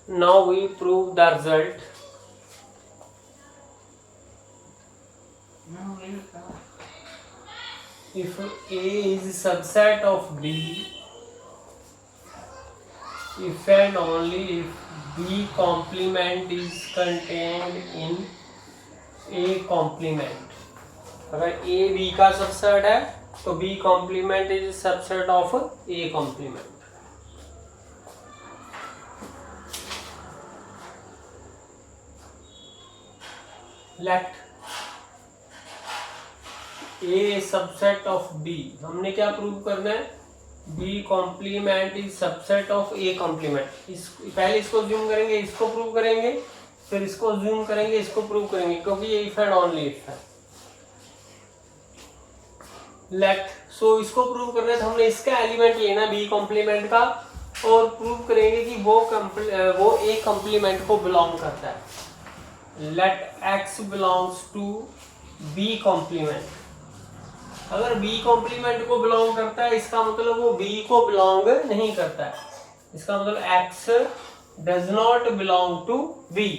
Now we prove the result. If A is subset of B, if and only if B complement is contained in A complement. अगर A B का subset है तो B complement is subset of A complement. Let A subset of B, हमने क्या prove करना है? B complement is subset of A complement. पहले इसको ज्यूम करेंगे, इसको प्रूव करेंगे, फिर इसको ज्यूम करेंगे, इसको प्रूव करेंगे, क्योंकि ये इफ एंड ओनली इफ है. लेट सो इसको प्रूव करना है तो हमने इसका एलिमेंट लेना B कॉम्प्लीमेंट का और प्रूव करेंगे कि वो A कॉम्प्लीमेंट को बिलोंग करता है. Let X belongs to B complement. अगर B कॉम्प्लीमेंट को बिलोंग करता है इसका मतलब वो B को बिलोंग नहीं करता है. इसका मतलब X does not belong to B.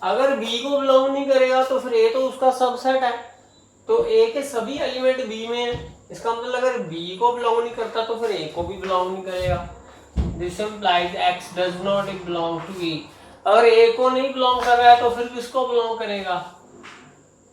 अगर B को बिलोंग नहीं करेगा तो फिर A तो उसका सबसेट है, तो A के सभी एलिमेंट B में है. इसका मतलब अगर B को बिलोंग नहीं करता तो फिर A को भी बिलोंग नहीं करेगा. This implies X does not belong to A. अगर A को नहीं बिलोंग कर रहा है तो फिर किसको बिलोंग करेगा?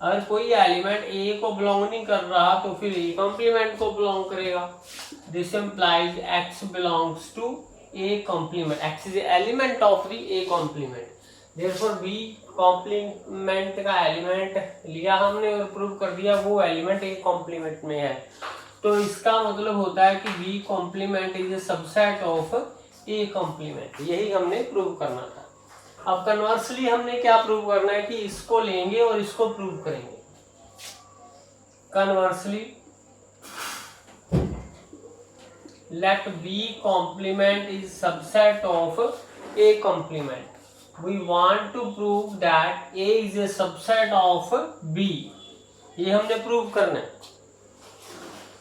अगर कोई एलिमेंट A को बिलोंग नहीं कर रहा तो फिर A कॉम्प्लीमेंट को बिलोंग करेगा. This implies X belongs to A complement. X is element of the A complement. Therefore B complement का एलिमेंट लिया हमने और प्रूव कर दिया वो एलिमेंट A कॉम्प्लीमेंट में है. तो इसका मतलब होता है कि B complement is a subset of A complement. यही हमने प्रूव करना था. अब कन्वर्सली हमने क्या प्रूव करना है कि इसको लेंगे और इसको प्रूव करेंगे. Conversely let B complement is subset of A complement. We want to prove that A is a subset of B. ये हमने प्रूव करना है.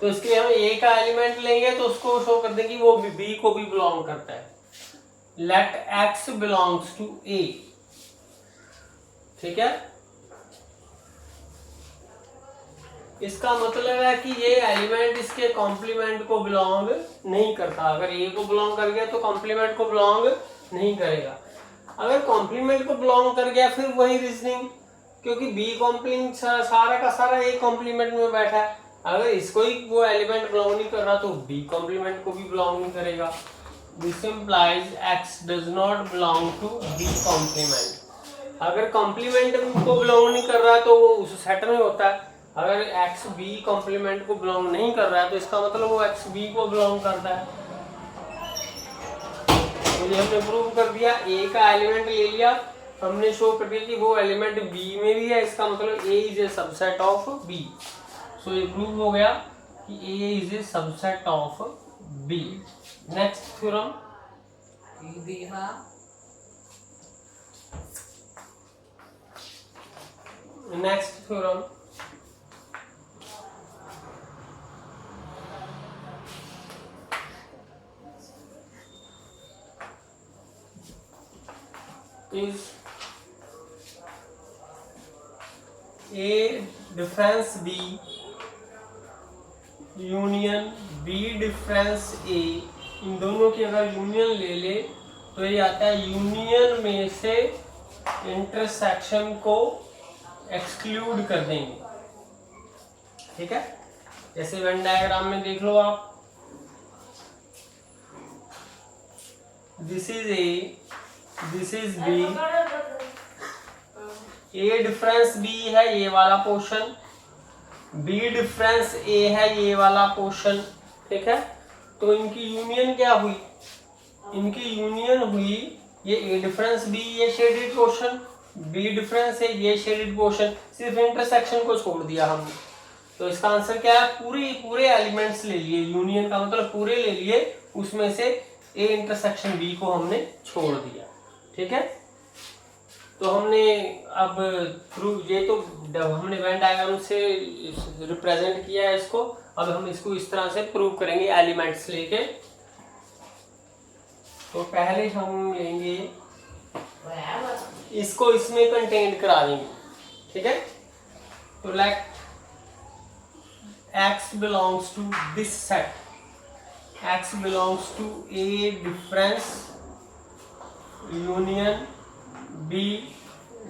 तो इसके लिए हम A का एलिमेंट लेंगे तो उसको शो कर देंगे वो B को भी बिलोंग करता है. Let X belongs to A. ठीक है. इसका मतलब है कि ये एलिमेंट इसके कॉम्प्लीमेंट को बिलोंग नहीं करता. अगर A को बिलोंग कर गया तो कॉम्प्लीमेंट को बिलोंग नहीं करेगा. अगर कॉम्प्लीमेंट को बिलोंग कर गया फिर वही रीजनिंग, क्योंकि B कॉम्प्लीमेंट सारा का सारा A कॉम्प्लीमेंट में बैठा है. अगर इसको ही वो एलिमेंट बिलोंग नहीं कर रहा तो B कॉम्प्लीमेंट को भी बिलोंग नहीं करेगा. This implies X does not belong to B complement. अगर कॉम्प्लीमेंट को बिलोंग नहीं कर रहा है तो वो उस सेट में होता है. अगर X B कॉम्प्लीमेंट को बिलोंग नहीं कर रहा है तो इसका मतलब वो X B को बिलोंग करता है. तो ये हमने प्रूव कर दिया. A का एलिमेंट ले लिया, हमने शो कर दिया कि वो एलिमेंट B में भी है. इसका मतलब A is a subset of B. सो ये प्रूव हो गया कि A is a subset of B. Next theorem. Next theorem is A difference B union B difference A. इन दोनों की अगर यूनियन ले ले तो ये आता है यूनियन में से इंटरसेक्शन को एक्सक्लूड कर देंगे. ठीक है. जैसे वेन डायग्राम में देख लो आप, this is A, this is B. A difference B है ये वाला पोर्शन, B डिफरेंस A है ये वाला पोर्शन. ठीक है. तो इनकी यूनियन क्या हुई? इनकी यूनियन हुई ये A डिफरेंस B ये शेडेड पोर्शन, B डिफरेंस है ये शेडेड पोर्शन. सिर्फ इंटरसेक्शन को छोड़ दिया हमने. तो इसका आंसर क्या है? पूरे एलिमेंट्स ले लिए. यूनियन का मतलब पूरे ले लिए, उसमें से A इंटरसेक्शन B को हमने छोड़ दिया. ठीक है. तो हमने अब प्रूव ये तो हमने वेन डायग्राम से रिप्रेजेंट किया है इसको. अब हम इसको इस तरह से प्रूव करेंगे एलिमेंट्स लेके. तो पहले हम लेंगे इसको, इसमें कंटेन करा देंगे, ठीक है। तो late x belongs to this set, x belongs to A difference union B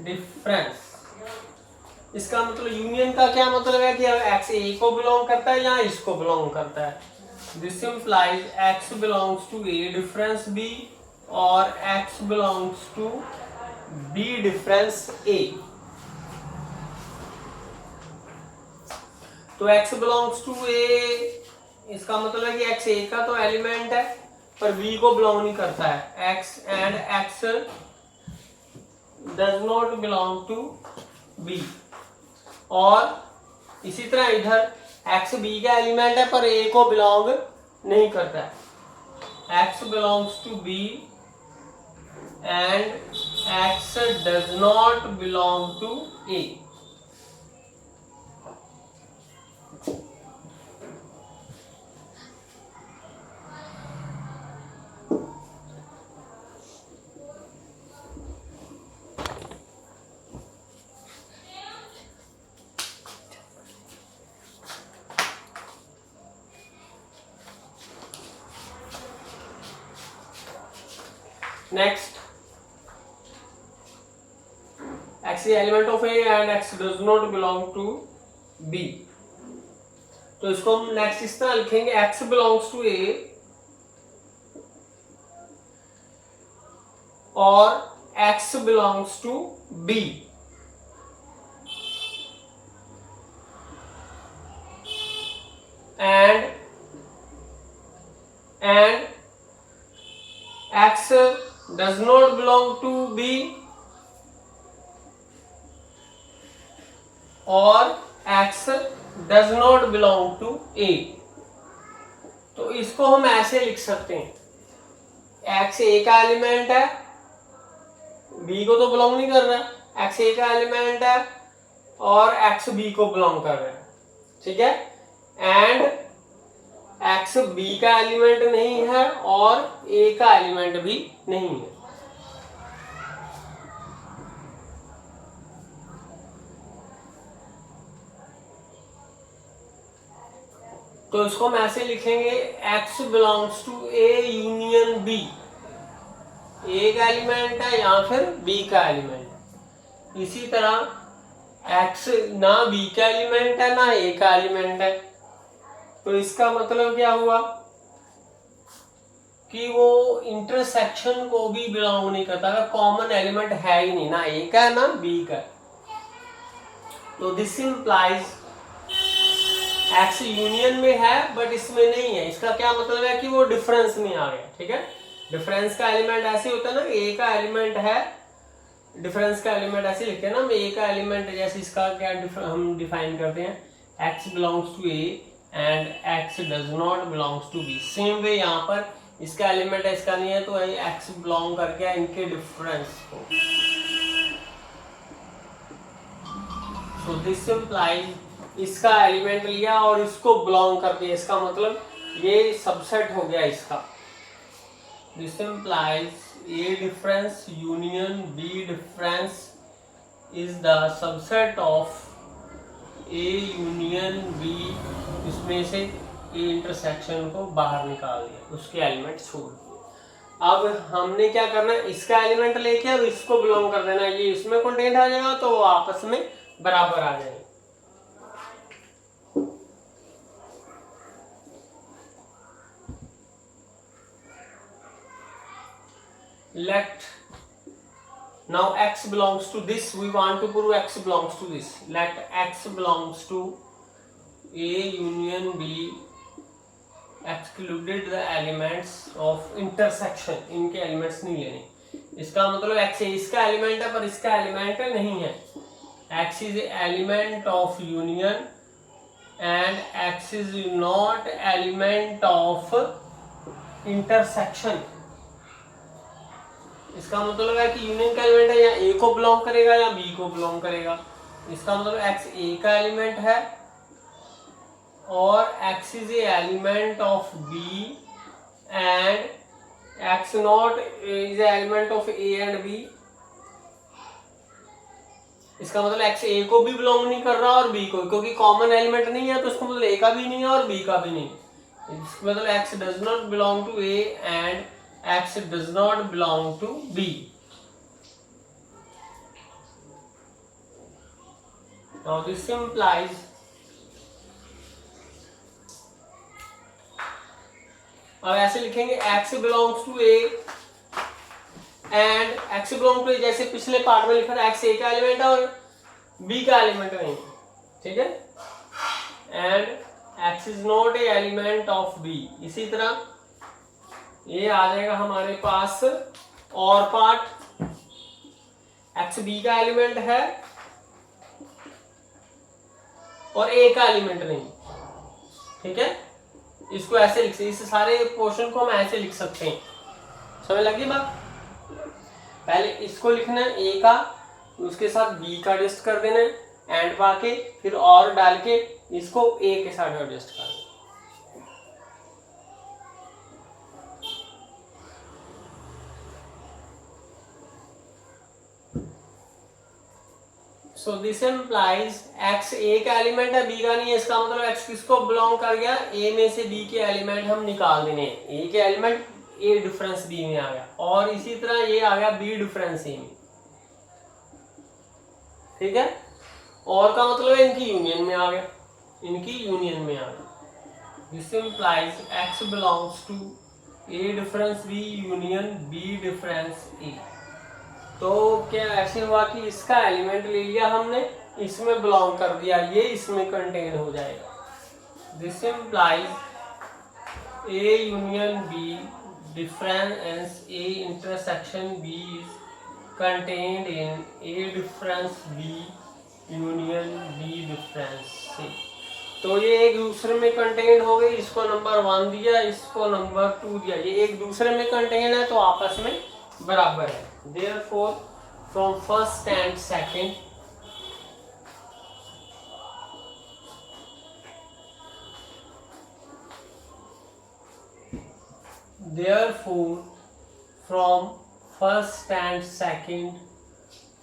difference। इसका मतलब यूनियन का क्या मतलब है कि x A को बिलोंग करता है या इसको बिलोंग करता है। This implies x belongs to A difference B और x belongs to B difference A। तो x belongs to A, इसका मतलब है कि x A का तो एलिमेंट है पर B को बिलोंग नहीं करता है। x and x does not belong to B। और इसी तरह इधर x B का एलिमेंट है पर A को बिलोंग नहीं करता है। x belongs to B and x does not belong to A। Next, x is element of A and x does not belong to B। तो इसको हम नेक्स्ट इस तरह लिखेंगे, x belongs to A और x belongs to B। and x does not belong to B और x does not belong to A। तो इसको हम ऐसे लिख सकते हैं, x A का एलिमेंट है, B को तो बिलोंग नहीं कर रहा, x A का एलिमेंट है और x B को बिलोंग कर रहा है, ठीक है। एंड x B का एलिमेंट नहीं है और A का एलिमेंट भी नहीं है। तो इसको हम ऐसे लिखेंगे, x belongs to A union B। A का एलिमेंट है या फिर B का एलिमेंट। इसी तरह x ना B का एलिमेंट है ना A का एलिमेंट है। तो इसका मतलब क्या हुआ कि वो इंटरसेक्शन को भी बिलोंग नहीं करता, कॉमन एलिमेंट है ही नहीं, ना A का ना B का। तो दिस इंप्लाइज x यूनियन में है बट इसमें नहीं है। इसका क्या मतलब है कि वो डिफरेंस में आ गया, ठीक है। डिफरेंस का एलिमेंट ऐसे होता है ना, A का एलिमेंट है, डिफरेंस का एलिमेंट ऐसे लिखते हैं ना, A का एलिमेंट जैसे इसका क्या हम डिफाइन करते हैं, x belongs to A and x does not belongs to B। Same way यहाँ पर इसका एलिमेंट है इसका नहीं है, तो x बिलोंग करके इनके डिफरेंस को। सो दिस इंप्लाइज इसका एलिमेंट लिया और इसको बिलोंग कर दिया, इसका मतलब ये सबसेट हो गया इसका। This implies A difference union B difference is the subset of A union B। इसमें से A इंटरसेक्शन को बाहर निकाल दिया, उसके एलिमेंट छोड़ दिए। अब हमने क्या करना है, इसका एलिमेंट लेके अब इसको बिलोंग कर देना, ये इसमें कंटेंट आ जाएगा तो वो आपस में बराबर आ जाएंगे। Let now x belongs to this, we want to prove x belongs to this। Let x belongs to A union B excluded the elements of intersection। इनके एलिमेंट्स नहीं लेने। इसका मतलब x इसका एलिमेंट है पर इसका एलिमेंट नहीं है। x is element of union and x is not element of intersection। इसका मतलब है कि यूनियन का एलिमेंट है या A को बिलोंग करेगा या B को बिलोंग करेगा। इसका मतलब x A का एलिमेंट है और x is a element of B and X not is element of A and B, इसका मतलब एक्स ए को भी बिलोंग नहीं कर रहा और बी को, क्योंकि कॉमन एलिमेंट नहीं है तो इसका मतलब ए का भी नहीं है और बी का भी नहीं, इसका मतलब X does not belong to A and X does not belong to B. Now this implies अब ऐसे लिखेंगे x belongs to a and x belongs to a, जैसे पिछले पार्ट में लिखा था x a का एलिमेंट है और b का एलिमेंट नहीं, ठीक है, and x is not a element of b। इसी तरह ये आ जाएगा हमारे पास और पार्ट, x b का एलिमेंट है और ए का एलिमेंट नहीं, ठीक है, इसको ऐसे लिख सकते, इस सारे पोर्शन को हम ऐसे लिख सकते हैं, समझ लगी बात। पहले इसको लिखना है ए का, उसके साथ बी का एडजस्ट कर देना है एंड पाके, फिर और डाल के इसको ए के साथ एडजस्ट कर देना। सो दिस इम्प्लाइज एक्स ए का एलिमेंट है बी का नहीं है, इसका मतलब एक्स किसको बिलोंग कर गया, ए में से बी के एलिमेंट हम निकाल देने, ए के एलिमेंट ए डिफरेंस बी में आ गया और इसी तरह ये आ गया बी डिफरेंस ए में, ठीक है, और का मतलब इनकी यूनियन में आ गया, इनकी यूनियन में आ गया। This implies X belongs to A difference B union B difference A. तो क्या ऐसे हुआ कि इसका एलिमेंट ले लिया हमने, इसमें बिलोंग कर दिया, ये इसमें कंटेन हो जाएगा। This implies A union B difference A intersection B is contained in A difference B union B difference C. तो ये एक दूसरे में कंटेन हो गई, इसको नंबर 1 दिया, इसको नंबर 2 दिया, ये एक दूसरे में कंटेन है तो आपस में बराबर है। Therefore, from first and second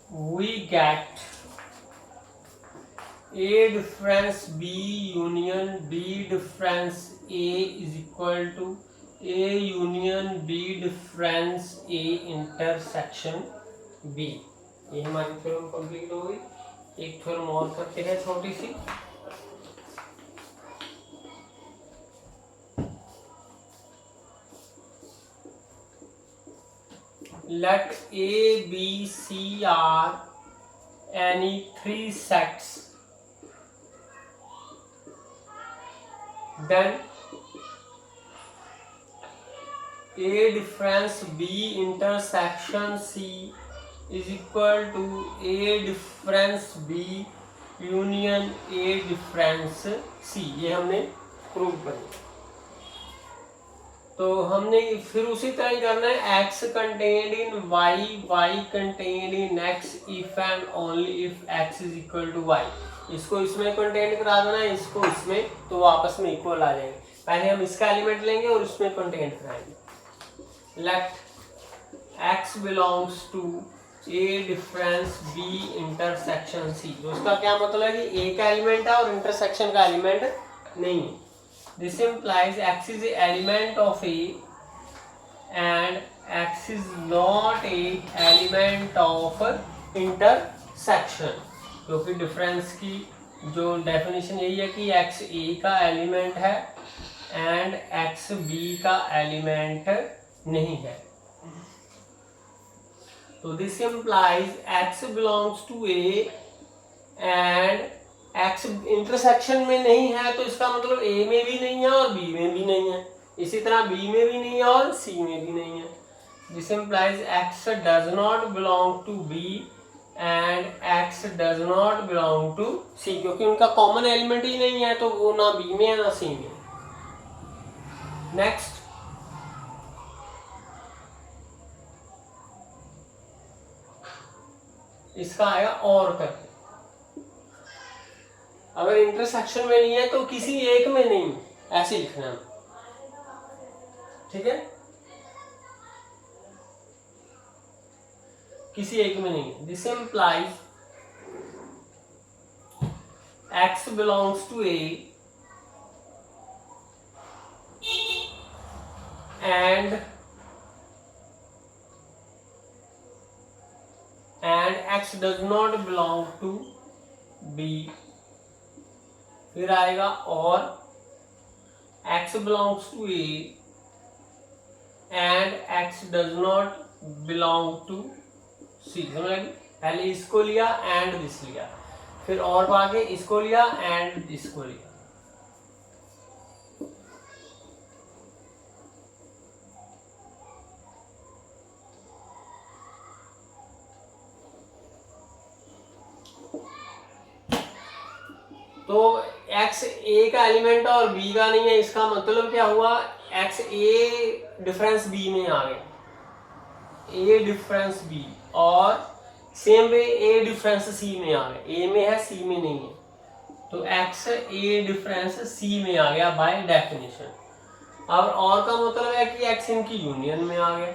we get A difference B union B difference A is equal to A union B difference A intersection B। ये हमारी थ्योरम कंप्लीट हो गई। एक थ्योरम और करते हैं छोटी सी, let A B C are any 3 sets, then A difference B intersection C is equal to A difference B union A difference C। ये हमने प्रूव कर लिया। तो हमने फिर उसी तरह ही करना है, X contained in Y, Y contained in X if and only if X is equal to Y। इसको इसमें कंटेंट करा देना है, इसको इसमें, तो आपस में इक्वल आ जाएंगे। पहले हम इसका एलिमेंट लेंगे और इसमें कंटेंट कराएंगे। Let X belongs to A difference B intersection C। तो इसका क्या मतलब है कि A का एलिमेंट है और इंटरसेक्शन का एलिमेंट नहीं है। This implies X is a element of A and X is not a element of intersection। क्योंकि डिफरेंस की जो डेफिनेशन यही है कि X A का एलिमेंट है एंड X B का एलिमेंट नहीं है। तो this implies X belongs to A and X intersection में नहीं है, तो इसका मतलब A में भी नहीं है और B में भी नहीं है, इसी तरह B में भी नहीं है और C में भी नहीं है। This implies X does not belong to B and X does not belong to C, क्योंकि उनका कॉमन एलिमेंट ही नहीं है, तो वो ना B में है ना C में। नेक्स्ट, इसका आएगा और करके, अगर इंटरसेक्शन में नहीं है तो किसी एक में नहीं, ऐसे लिखना है, ठीक है। किसी एक में नहीं है। This implies x belongs to A and x does not belong to B। फिर आएगा और x belongs to A and x does not belong to C। समझ लगी? पहले इसको लिया एंड दिस लिया, फिर और आगे इसको लिया एंड इसको लिया। तो x a का एलिमेंट और b का नहीं है, इसका मतलब क्या हुआ, x a डिफरेंस b में आ गया, a डिफरेंस b, और same way a difference c में आ गया, a में है c में नहीं है, तो x a डिफरेंस c में आ गया बाय डेफिनेशन। अब और का मतलब है कि x इनकी यूनियन में आ गया,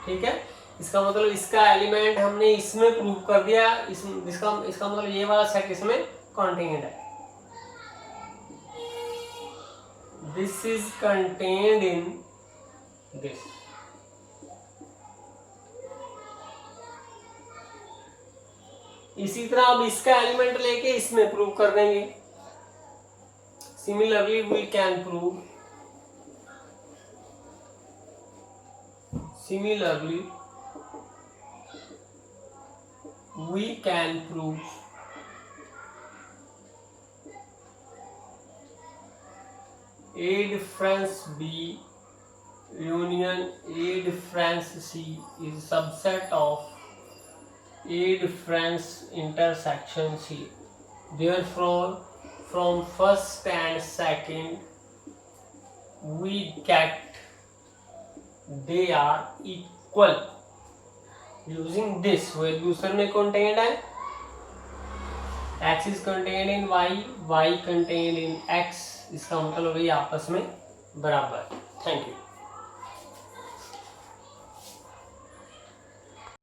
ठीक है। इसका मतलब इसका एलिमेंट हमने इसमें प्रूव कर दिया, इसका मतलब ये वाला सेट इसमें कंटेन्ड है। This is contained in this. इसी तरह अब इसका एलिमेंट लेके इसमें प्रूव कर देंगे। Similarly we can prove, similarly we can prove A difference B union A difference C is subset of A difference intersection C. Therefore, from first and second we get they are equal using this, where दूसरे में contained है, x is contained in y, y contained in x, इसका मतलब ये आपस में बराबर। Thank you.